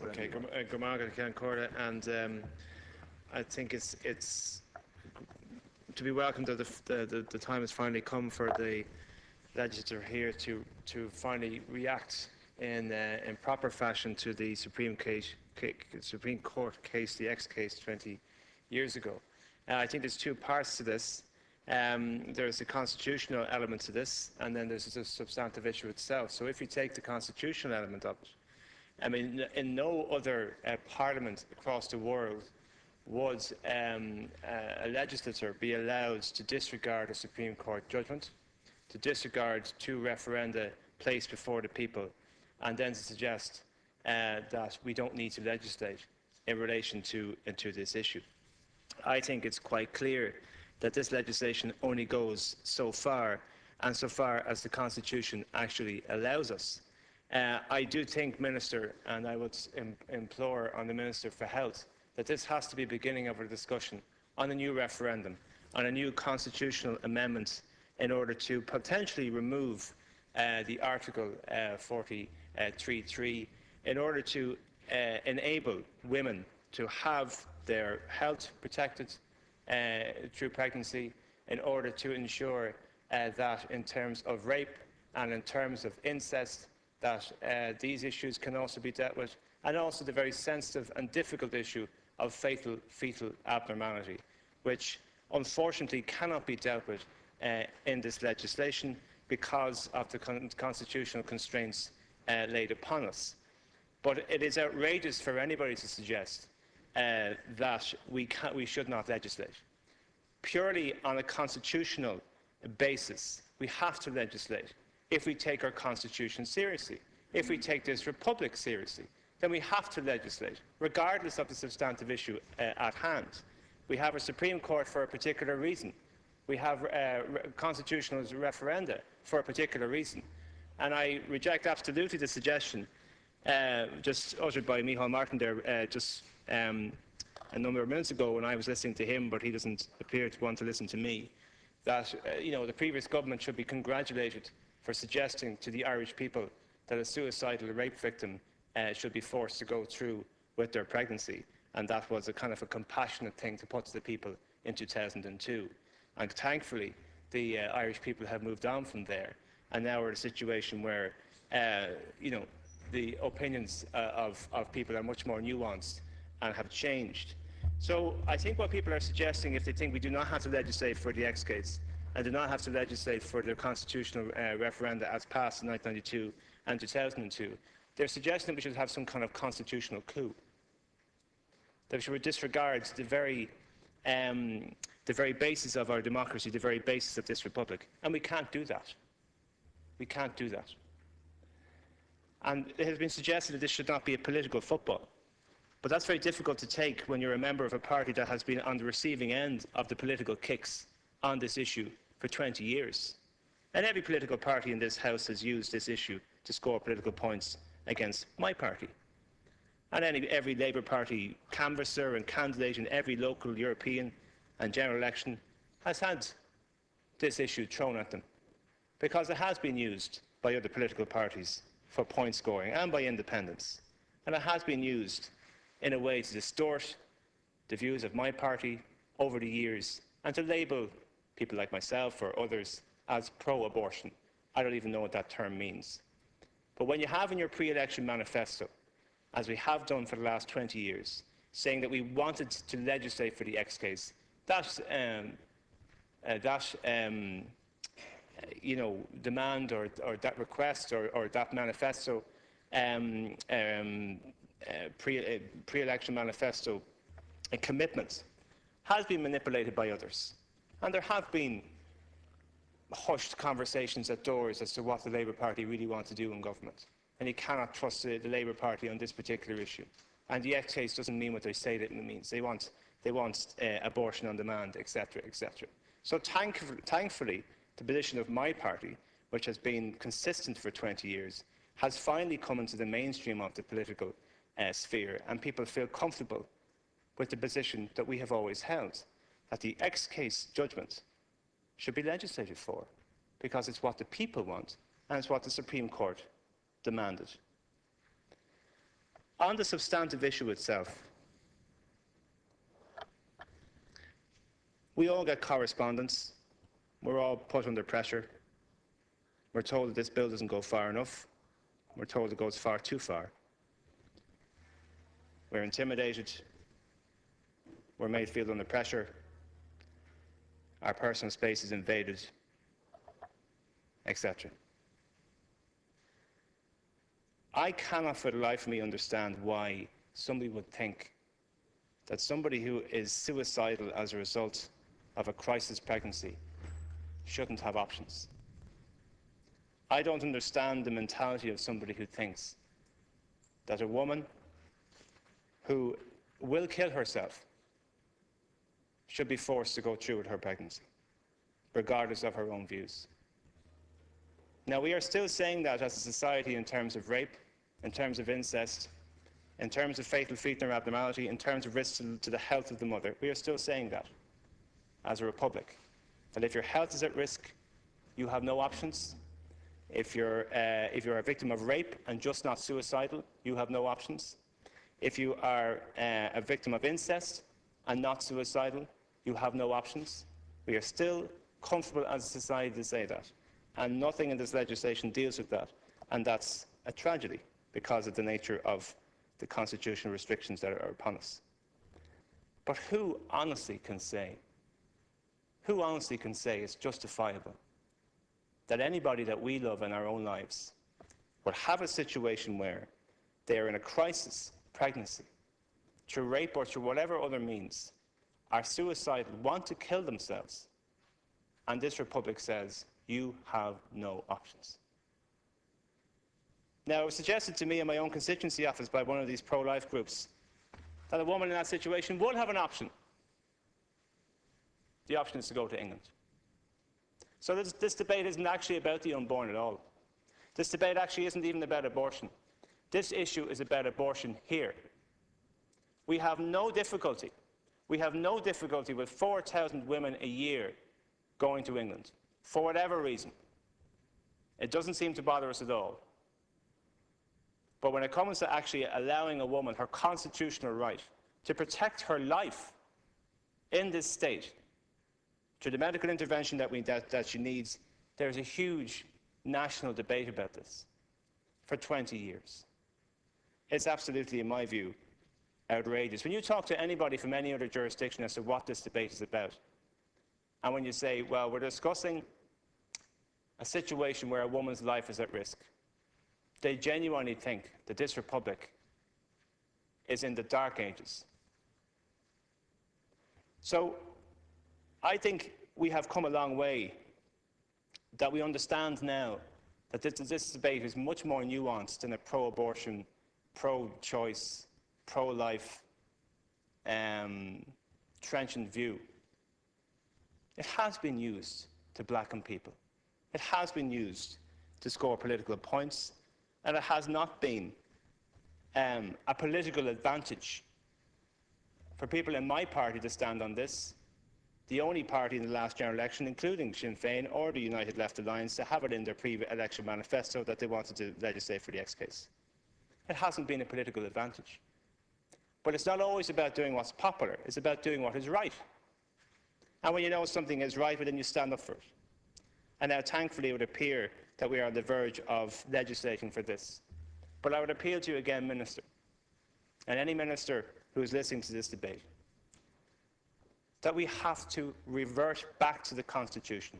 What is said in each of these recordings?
Okay, good morning, Ken Corda, and I think it's to be welcomed that the time has finally come for the legislature here to finally react in proper fashion to the Supreme Court case, the X case 20 years ago. I think there's two parts to this. There's a constitutional element to this, and then there's the substantive issue itself. So if you take the constitutional element of it, I mean, in no other parliament across the world would a legislator be allowed to disregard a Supreme Court judgment, to disregard two referenda placed before the people, and then to suggest that we don't need to legislate in relation to this issue. I think it's quite clear that this legislation only goes so far, and so far as the Constitution actually allows us. I do think, Minister, and I would implore on the Minister for Health, that this has to be the beginning of a discussion on a new referendum, on a new constitutional amendment, in order to potentially remove the Article 43.3, in order to enable women to have their health protected through pregnancy, in order to ensure that in terms of rape and in terms of incest, that these issues can also be dealt with, and also the very sensitive and difficult issue of fetal abnormality, which unfortunately cannot be dealt with in this legislation because of the constitutional constraints laid upon us. But it is outrageous for anybody to suggest that we should not legislate. Purely on a constitutional basis, we have to legislate. If we take our Constitution seriously, if we take this Republic seriously, then we have to legislate, regardless of the substantive issue at hand. We have a Supreme Court for a particular reason. We have constitutional referenda for a particular reason. And I reject absolutely the suggestion just uttered by Micheál Martin there a number of minutes ago when I was listening to him, but he doesn't appear to want to listen to me, that the previous government should be congratulated for suggesting to the Irish people that a suicidal rape victim should be forced to go through with their pregnancy, and that was a kind of a compassionate thing to put to the people in 2002. And thankfully, the Irish people have moved on from there, and now we're in a situation where the opinions of people are much more nuanced and have changed. So I think what people are suggesting, if they think we do not have to legislate for the X case, and do not have to legislate for the constitutional referenda as passed in 1992 and 2002, they're suggesting we should have some kind of constitutional coup, that we should disregard the very basis of our democracy, the very basis of this republic. And we can't do that. We can't do that. And it has been suggested that this should not be a political football. But that's very difficult to take when you're a member of a party that has been on the receiving end of the political kicks on this issue for 20 years. And every political party in this House has used this issue to score political points against my party. And every Labour Party canvasser and candidate in every local European and general election has had this issue thrown at them, because it has been used by other political parties for point scoring and by independents. And it has been used in a way to distort the views of my party over the years and to label people like myself or others as pro-abortion. I don't even know what that term means. But when you have in your pre-election manifesto, as we have done for the last 20 years, saying that we wanted to legislate for the X case, that demand or that request or that manifesto, pre-election manifesto commitment, has been manipulated by others. And there have been hushed conversations at doors as to what the Labour Party really want to do in government. And you cannot trust the Labour Party on this particular issue. And the X case doesn't mean what they say that it means. They want abortion on demand, etc., etc. So thankfully, the position of my party, which has been consistent for 20 years, has finally come into the mainstream of the political sphere, and people feel comfortable with the position that we have always held, that the X case judgment should be legislated for, because it's what the people want, and it's what the Supreme Court demanded. On the substantive issue itself, we all get correspondence. We're all put under pressure. We're told that this bill doesn't go far enough. We're told it goes far too far. We're intimidated. We're made to feel under pressure. Our personal space is invaded, etc. I cannot for the life of me understand why somebody would think that somebody who is suicidal as a result of a crisis pregnancy shouldn't have options. I don't understand the mentality of somebody who thinks that a woman who will kill herself should be forced to go through with her pregnancy, regardless of her own views. Now, we are still saying that as a society in terms of rape, in terms of incest, in terms of fatal fetal abnormality, in terms of risks to the health of the mother. We are still saying that as a republic, that if your health is at risk, you have no options. If you're a victim of rape and just not suicidal, you have no options. If you are a victim of incest and not suicidal, you have no options. We are still comfortable as a society to say that. And nothing in this legislation deals with that. And that's a tragedy because of the nature of the constitutional restrictions that are upon us. But who honestly can say it's justifiable that anybody that we love in our own lives would have a situation where they are in a crisis pregnancy, through rape or through whatever other means, are suicidal, want to kill themselves, and this republic says, you have no options. Now, it was suggested to me in my own constituency office by one of these pro-life groups that a woman in that situation would have an option. The option is to go to England. So this debate isn't actually about the unborn at all. This debate actually isn't even about abortion. This issue is about abortion here. We have no difficulty. We have no difficulty with 4,000 women a year going to England, for whatever reason. It doesn't seem to bother us at all. But when it comes to actually allowing a woman her constitutional right to protect her life in this state, through the medical intervention that she needs, there's a huge national debate about this for 20 years. It's absolutely, in my view, outrageous. When you talk to anybody from any other jurisdiction as to what this debate is about, and when you say, well, we're discussing a situation where a woman's life is at risk, they genuinely think that this republic is in the dark ages. So I think we have come a long way, that we understand now that this debate is much more nuanced than a pro-abortion, pro-choice, pro-life, trenchant view. It has been used to blacken people. It has been used to score political points, and it has not been a political advantage for people in my party to stand on this, the only party in the last general election, including Sinn Féin or the United Left Alliance, to have it in their pre-election manifesto that they wanted to legislate for the X case. It hasn't been a political advantage. But it's not always about doing what's popular, it's about doing what is right. And when you know something is right, well, then you stand up for it. And now, thankfully, it would appear that we are on the verge of legislating for this. But I would appeal to you again, Minister, and any minister who is listening to this debate, that we have to revert back to the Constitution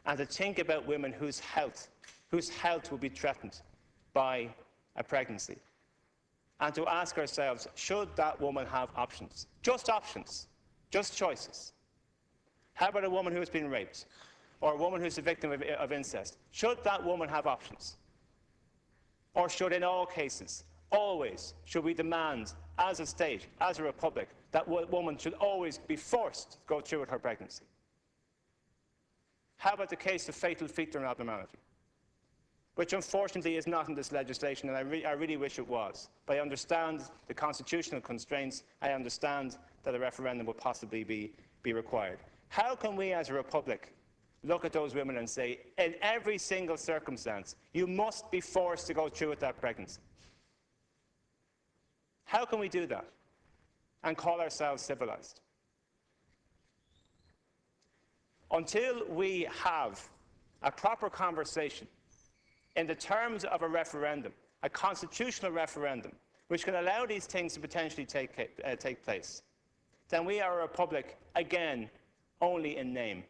and to think about women whose health will be threatened by a pregnancy, and to ask ourselves, should that woman have options? Just options, just choices. How about a woman who has been raped, or a woman who's a victim of incest? Should that woman have options? Or should, in all cases, always, should we demand, as a state, as a republic, that woman should always be forced to go through with her pregnancy? How about the case of fatal fetal abnormality, which unfortunately is not in this legislation, and I really wish it was. But I understand the constitutional constraints. I understand that a referendum will possibly be required. How can we, as a republic, look at those women and say, in every single circumstance, you must be forced to go through with that pregnancy? How can we do that and call ourselves civilized? Until we have a proper conversation in the terms of a referendum, a constitutional referendum, which can allow these things to potentially take place, then we are a republic, again, only in name.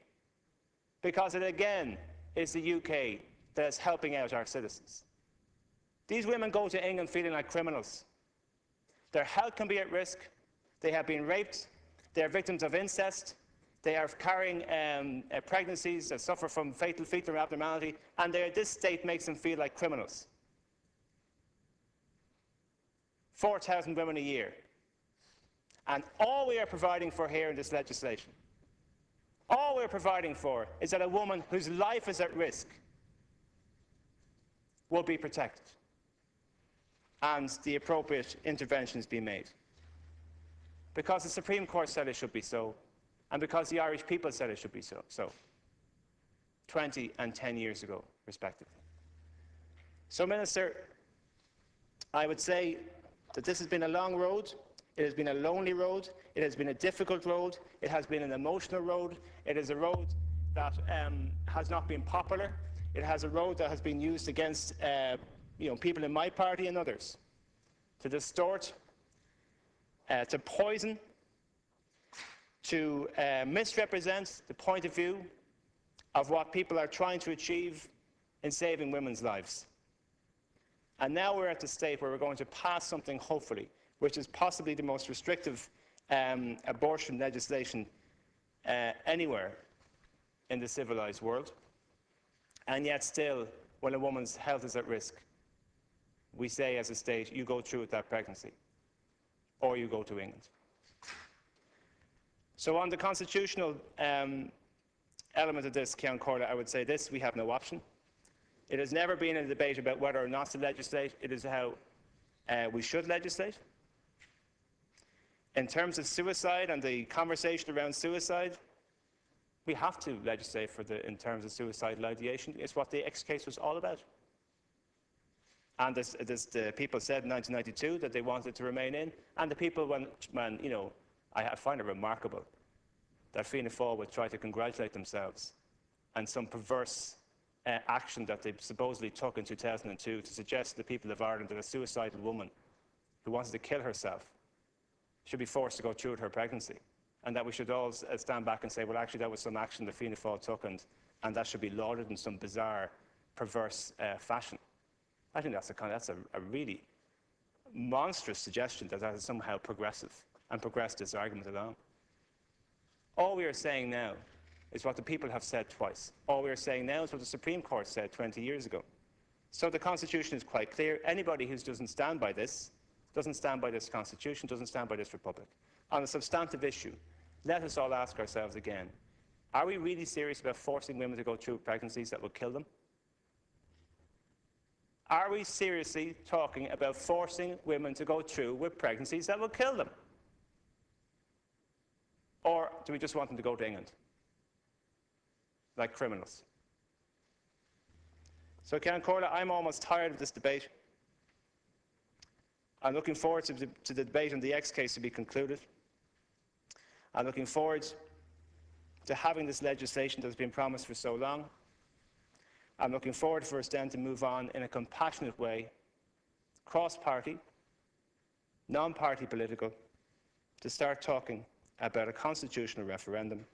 Because it, again, is the UK that is helping out our citizens. These women go to England feeling like criminals. Their health can be at risk. They have been raped. They are victims of incest. They are carrying pregnancies that suffer from fatal fetal abnormality, and this state makes them feel like criminals. 4,000 women a year. And all we are providing for here in this legislation, all we're providing for is that a woman whose life is at risk will be protected and the appropriate interventions be made. Because the Supreme Court said it should be so, and because the Irish people said it should be so 20 and 10 years ago, respectively. So, Minister, I would say that this has been a long road. It has been a lonely road. It has been a difficult road. It has been an emotional road. It is a road that has not been popular. It has a road that has been used against people in my party and others to distort, to poison, to misrepresent the point of view of what people are trying to achieve in saving women's lives. And now we're at the state where we're going to pass something, hopefully, which is possibly the most restrictive abortion legislation anywhere in the civilized world. And yet still, when a woman's health is at risk, we say as a state, you go through with that pregnancy, or you go to England. So on the constitutional element of this, Ceann Comhairle, I would say this: we have no option. It has never been a debate about whether or not to legislate. It is how we should legislate. In terms of suicide and the conversation around suicide, we have to legislate in terms of suicidal ideation. It's what the X case was all about. And the people said in 1992 that they wanted to remain in, and the people, I find it remarkable that Fianna Fáil would try to congratulate themselves on some perverse action that they supposedly took in 2002 to suggest to the people of Ireland that a suicidal woman who wanted to kill herself should be forced to go through with her pregnancy, and that we should all stand back and say, well, actually, that was some action that Fianna Fáil took, and that should be lauded in some bizarre, perverse fashion. I think that's a really monstrous suggestion that is somehow progressive and progressed this argument along. All we are saying now is what the people have said twice. All we are saying now is what the Supreme Court said 20 years ago. So the Constitution is quite clear. Anybody who doesn't stand by this Constitution, doesn't stand by this Republic. On a substantive issue, let us all ask ourselves again, are we really serious about forcing women to go through pregnancies that will kill them? Are we seriously talking about forcing women to go through with pregnancies that will kill them? Or do we just want them to go to England like criminals? So, Ceann Comhairle, I'm almost tired of this debate. I'm looking forward to the debate on the X case to be concluded. I'm looking forward to having this legislation that has been promised for so long. I'm looking forward for us then to move on in a compassionate way, cross-party, non-party political, to start talking about a constitutional referendum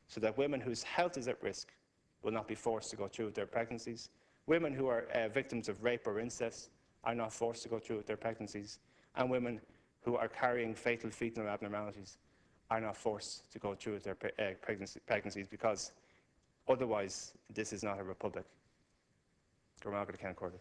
so that women whose health is at risk will not be forced to go through with their pregnancies. Women who are victims of rape or incest are not forced to go through with their pregnancies. And women who are carrying fatal fetal abnormalities are not forced to go through with their pregnancies, because otherwise this is not a republic. Ceann Comhairle.